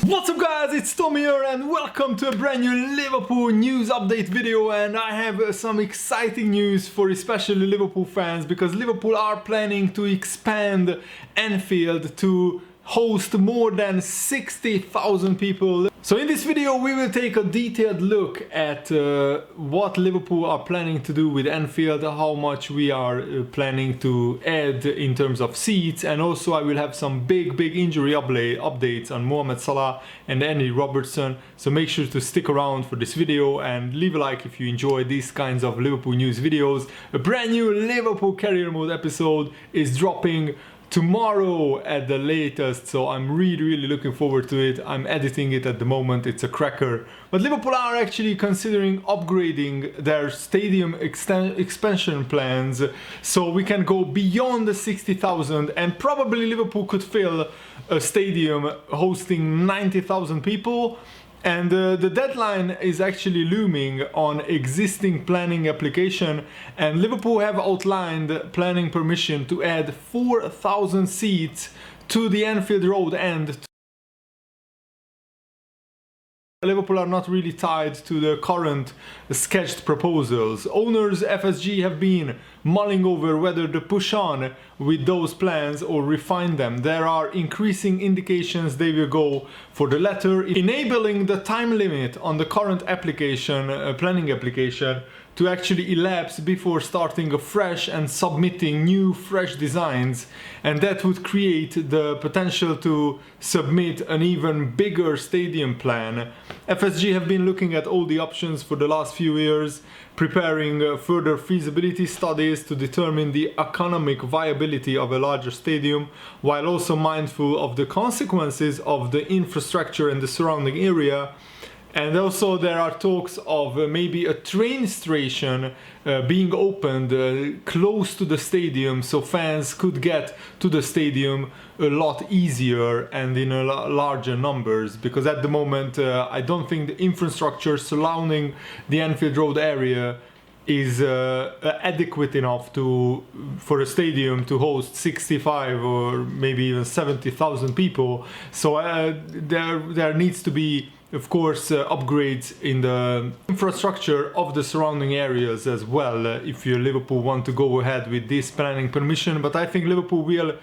What's up guys, it's Tom here and welcome to a brand new Liverpool news update video, and I have some exciting news for especially Liverpool fans because Liverpool are planning to expand Anfield to host more than 60,000 people. So in this video we will take a detailed look at what Liverpool are planning to do with Anfield, how much we are planning to add in terms of seats, and also I will have some big injury updates on Mohamed Salah and Andy Robertson. So make sure to stick around for this video and leave a like if you enjoy these kinds of Liverpool news videos. A brand new Liverpool career mode episode is dropping tomorrow at the latest, so I'm really looking forward to it. I'm editing it at the moment, it's a cracker. But Liverpool are actually considering upgrading their stadium expansion plans so we can go beyond the 60,000, and probably Liverpool could fill a stadium hosting 90,000 people. And the deadline is actually looming on existing planning application, and Liverpool have outlined planning permission to add 4,000 seats to the Anfield Road end. Liverpool are not really tied to the current sketched proposals. Owners FSG have been mulling over whether to push on with those plans or refine them. There are increasing indications they will go for the latter, enabling the time limit on the current application, planning application, to actually elapse before starting afresh and submitting new fresh designs, and that would create the potential to submit an even bigger stadium plan. FSG have been looking at all the options for the last few years, preparing further feasibility studies to determine the economic viability of a larger stadium, while also mindful of the consequences of the infrastructure and the surrounding area. And also there are talks of maybe a train station being opened close to the stadium, so fans could get to the stadium a lot easier and in a larger numbers, because at the moment I don't think the infrastructure surrounding the Anfield Road area is adequate enough for a stadium to host 65 or maybe even 70,000 people. So there needs to be, of course, upgrades in the infrastructure of the surrounding areas as well, if you Liverpool want to go ahead with this planning permission. But I think Liverpool will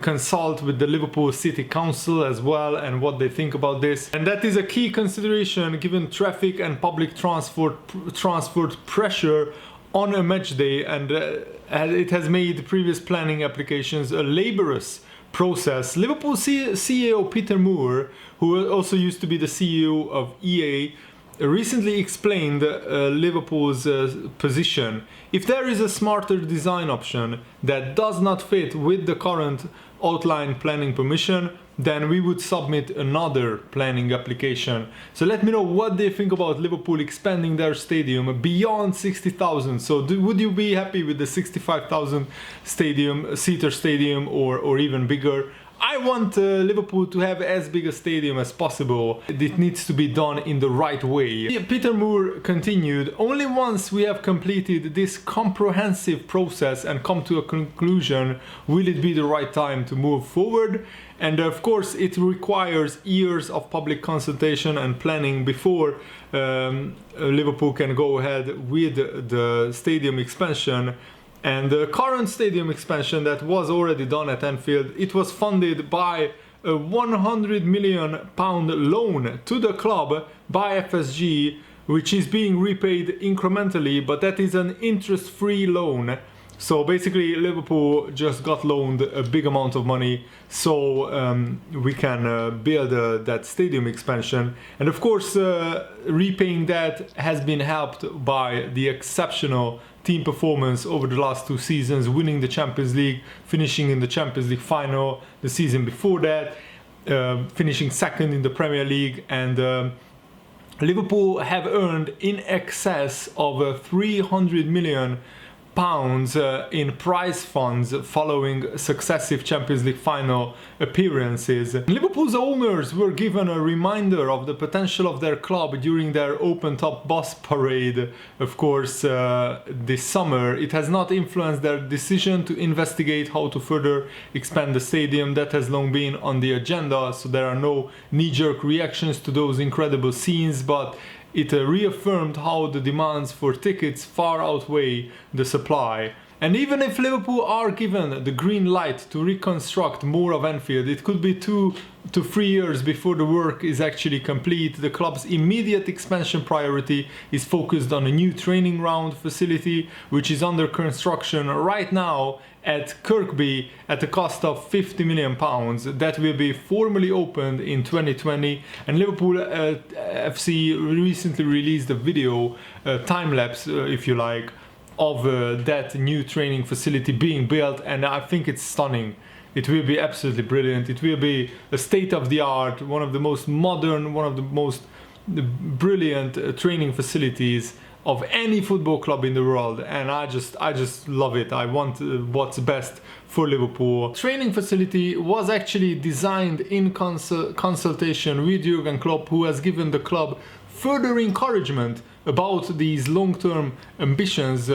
consult with the Liverpool City Council as well and what they think about this, and that is a key consideration given traffic and public transport pressure on a match day, and it has made previous planning applications a laborious process. Liverpool CEO Peter Moore, who also used to be the CEO of EA, recently explained Liverpool's position. If there is a smarter design option that does not fit with the current outline planning permission, then we would submit another planning application. So let me know what they think about Liverpool expanding their stadium beyond 60,000. So would you be happy with the 65,000 seater stadium or even bigger? I want Liverpool to have as big a stadium as possible. It needs to be done in the right way. Peter Moore continued, only once we have completed this comprehensive process and come to a conclusion will it be the right time to move forward. And of course it requires years of public consultation and planning before Liverpool can go ahead with the stadium expansion. And the current stadium expansion that was already done at Anfield, it was funded by a £100 million loan to the club by FSG, which is being repaid incrementally, but that is an interest-free loan. So basically Liverpool just got loaned a big amount of money so we can build that stadium expansion. And of course repaying that has been helped by the exceptional team performance over the last 2 seasons, winning the Champions League, finishing in the Champions League final the season before that, finishing second in the Premier League, and Liverpool have earned in excess of £300 million pounds in prize funds following successive Champions League final appearances. Liverpool's owners were given a reminder of the potential of their club during their open-top bus parade, of course, this summer. It has not influenced their decision to investigate how to further expand the stadium. That has long been on the agenda, so there are no knee-jerk reactions to those incredible scenes, but it reaffirmed how the demands for tickets far outweigh the supply. And even if Liverpool are given the green light to reconstruct more of Anfield, it could be 2 to 3 years before the work is actually complete. The club's immediate expansion priority is focused on a new training ground facility, which is under construction right now at Kirkby at a cost of £50 million. That will be formally opened in 2020. And Liverpool FC recently released a video, time-lapse if you like, of that new training facility being built, and I think it's stunning. It will be absolutely brilliant. It will be a state-of-the-art, one of the most modern, one of the most brilliant training facilities of any football club in the world, and I just love it. I want what's best for Liverpool. Training facility was actually designed in consultation with Jurgen Klopp, who has given the club further encouragement about these long-term ambitions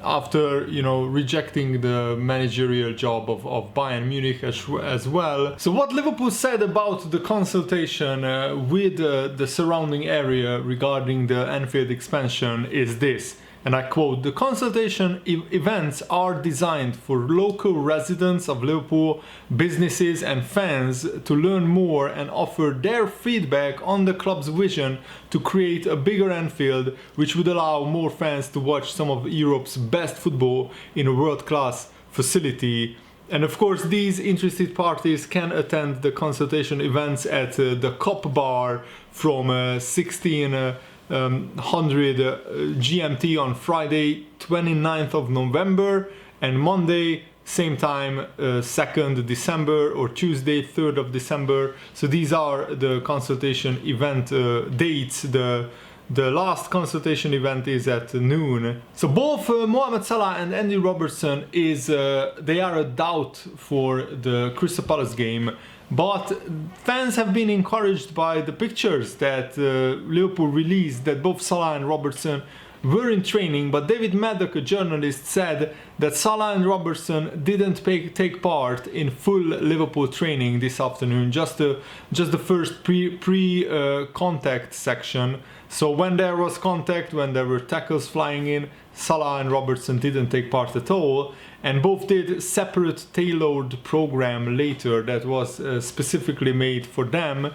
after, you know, rejecting the managerial job of Bayern Munich as well. So what Liverpool said about the consultation with the surrounding area regarding the Anfield expansion is this, and I quote: "The consultation events are designed for local residents of Liverpool, businesses and fans to learn more and offer their feedback on the club's vision to create a bigger Anfield, which would allow more fans to watch some of Europe's best football in a world-class facility." And of course, these interested parties can attend the consultation events at the Cop Bar from 1600 GMT on Friday 29th of November, and Monday same time 2nd December, or Tuesday 3rd of December. So these are the consultation event dates. The last consultation event is at noon. So both Mohamed Salah and Andy Robertson they are a doubt for the Crystal Palace game. But fans have been encouraged by the pictures that Liverpool released, that both Salah and Robertson were in training. But David Maddock, a journalist, said that Salah and Robertson didn't take part in full Liverpool training this afternoon, just the first pre-contact section. So when there was contact, when there were tackles flying in, Salah and Robertson didn't take part at all, and both did separate tailored program later that was specifically made for them.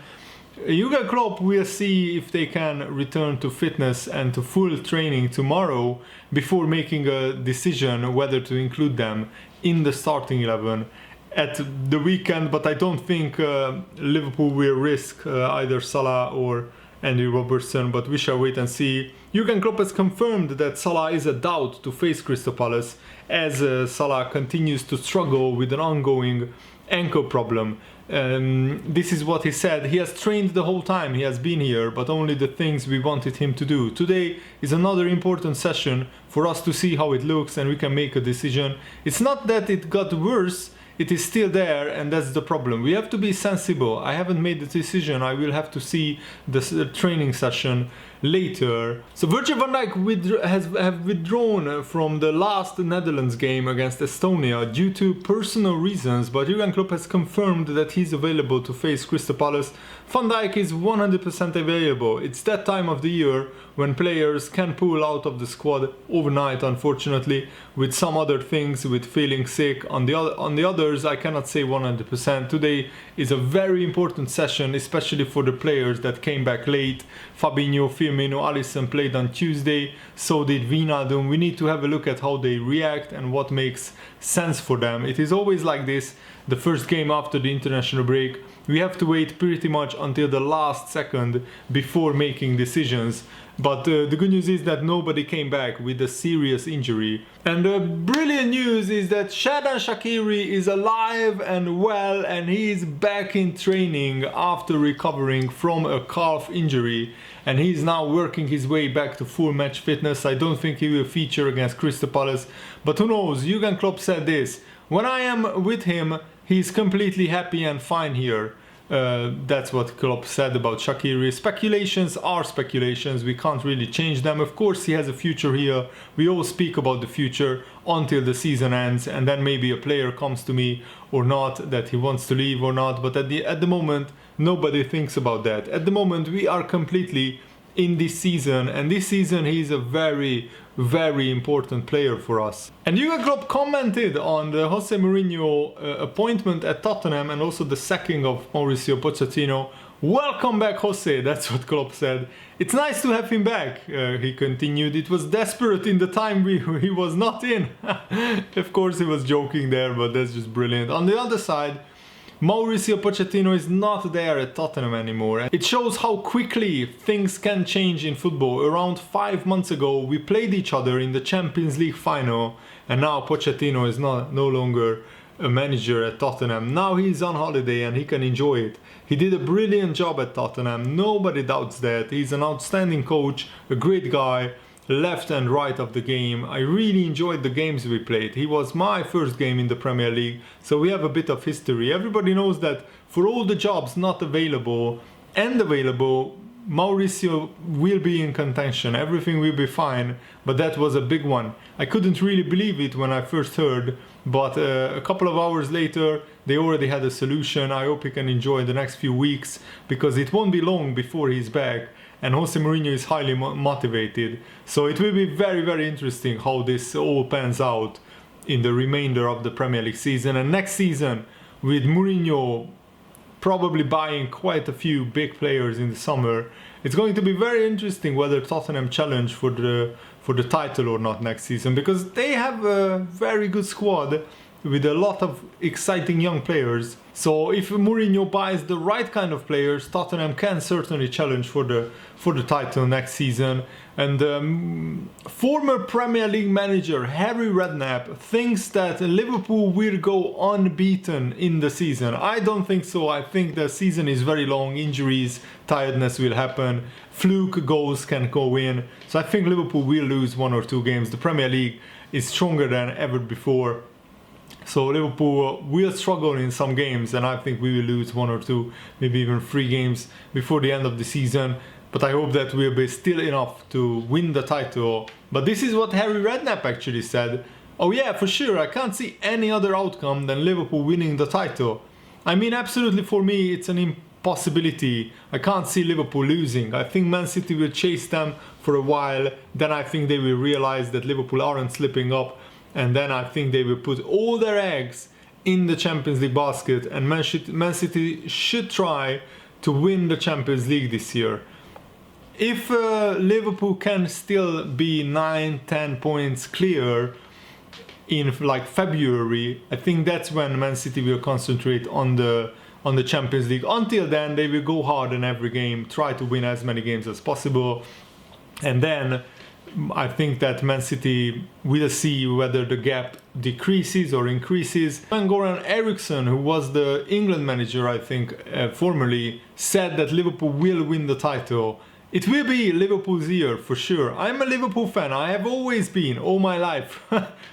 Jurgen Klopp will see if they can return to fitness and to full training tomorrow before making a decision whether to include them in the starting 11 at the weekend, but I don't think Liverpool will risk either Salah or Andy Robertson, but we shall wait and see. Jurgen Klopp has confirmed that Salah is a doubt to face Crystal Palace, as Salah continues to struggle with an ongoing ankle problem. This is what he said: "He has trained the whole time he has been here, but only the things we wanted him to do. Today is another important session for us to see how it looks, and we can make a decision. It's not that it got worse, it is still there, and that's the problem. We have to be sensible. I haven't made the decision. I will have to see the training session later." So Virgil van Dijk have withdrawn from the last Netherlands game against Estonia due to personal reasons, but Jurgen Klopp has confirmed that he's available to face Crystal Palace. Van Dijk is 100% available. It's that time of the year when players can pull out of the squad overnight, unfortunately, with some other things, with feeling sick. On the others, I cannot say 100%. Today is a very important session, especially for the players that came back late. Fabinho, Firmino, Alisson played on Tuesday, so did Wijnaldum. We need to have a look at how they react and what makes sense for them. It is always like this. the first game after the international break. We have to wait pretty much until the last second before making decisions. But the good news is that nobody came back with a serious injury. And the brilliant news is that Xherdan Shaqiri is alive and well, and he is back in training after recovering from a calf injury. And he's now working his way back to full match fitness. I don't think he will feature against Crystal Palace. But who knows? Jurgen Klopp said this: when I am with him, he's completely happy and fine here. That's what Klopp said about Shaqiri. Speculations are speculations. We can't really change them. Of course, he has a future here. We all speak about the future until the season ends, and then maybe a player comes to me or not that he wants to leave or not. But at the moment, nobody thinks about that. At the moment, we are completely in this season, and this season he's a very, very important player for us. And Jurgen Klopp commented on the Jose Mourinho appointment at Tottenham and also the sacking of Mauricio Pochettino. Welcome back, Jose, that's what Klopp said. It's nice to have him back, he continued. It was desperate in the time he was not in. Of course he was joking there, but that's just brilliant. On the other side, Mauricio Pochettino is not there at Tottenham anymore. It shows how quickly things can change in football. Around 5 months ago, we played each other in the Champions League final, and now Pochettino is no longer a manager at Tottenham. Now he's on holiday and he can enjoy it. He did a brilliant job at Tottenham, nobody doubts that. He's an outstanding coach, a great guy, left and right of the game. I really enjoyed the games we played. He was my first game in the Premier League, so we have a bit of history. Everybody knows that for all the jobs not available and available, Mauricio will be in contention. Everything will be fine, but that was a big one. I couldn't really believe it when I first heard, but a couple of hours later they already had a solution. I hope he can enjoy the next few weeks, because it won't be long before he's back. And Jose Mourinho is highly motivated. So it will be very, very interesting how this all pans out in the remainder of the Premier League season. And next season, with Mourinho probably buying quite a few big players in the summer, it's going to be very interesting whether Tottenham challenge for the title or not next season, because they have a very good squad with a lot of exciting young players. So if Mourinho buys the right kind of players, Tottenham can certainly challenge for the title next season. And former Premier League manager Harry Redknapp thinks that Liverpool will go unbeaten in the season. I don't think so. I think the season is very long. Injuries, tiredness will happen. Fluke goals can go in. So I think Liverpool will lose 1 or 2 games. The Premier League is stronger than ever before. So Liverpool will struggle in some games, and I think we will lose 1 or 2, maybe even 3 games before the end of the season. But I hope that we'll be still enough to win the title. But this is what Harry Redknapp actually said. Oh yeah, for sure, I can't see any other outcome than Liverpool winning the title. I mean, absolutely, for me, it's an impossibility. I can't see Liverpool losing. I think Man City will chase them for a while. Then I think they will realize that Liverpool aren't slipping up. And then I think they will put all their eggs in the Champions League basket, and Man City should try to win the Champions League this year. If Liverpool can still be 9-10 points clear in like February, I think that's when Man City will concentrate on the Champions League. Until then, they will go hard in every game, try to win as many games as possible, and then I think that Man City will see whether the gap decreases or increases. Goran Eriksson, who was the England manager, I think, formerly, said that Liverpool will win the title. It will be Liverpool's year for sure. I'm a Liverpool fan. I have always been, all my life.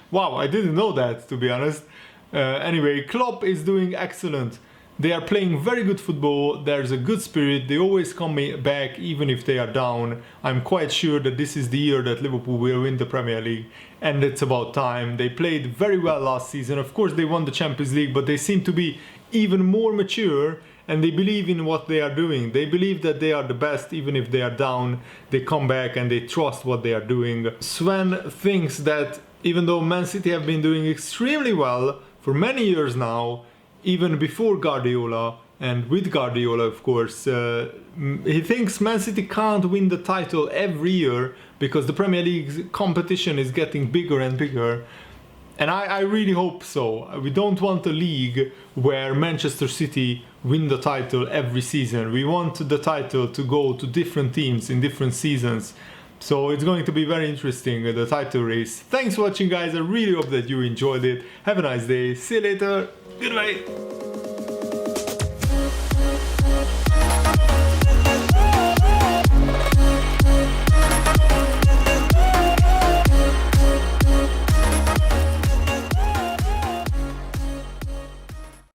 Wow, I didn't know that, to be honest. Anyway, Klopp is doing excellent. They are playing very good football, there's a good spirit, they always come back even if they are down. I'm quite sure that this is the year that Liverpool will win the Premier League, and it's about time. They played very well last season. Of course they won the Champions League, but they seem to be even more mature, and they believe in what they are doing. They believe that they are the best even if they are down. They come back and they trust what they are doing. Sven thinks that even though Man City have been doing extremely well for many years now, even before Guardiola, and with Guardiola of course, he thinks Man City can't win the title every year because the Premier League competition is getting bigger and bigger. And I really hope so. We don't want a league where Manchester City win the title every season. We want the title to go to different teams in different seasons. So it's going to be very interesting, the title race. Thanks for watching, guys. I really hope that you enjoyed it. Have a nice day. See you later. Goodbye.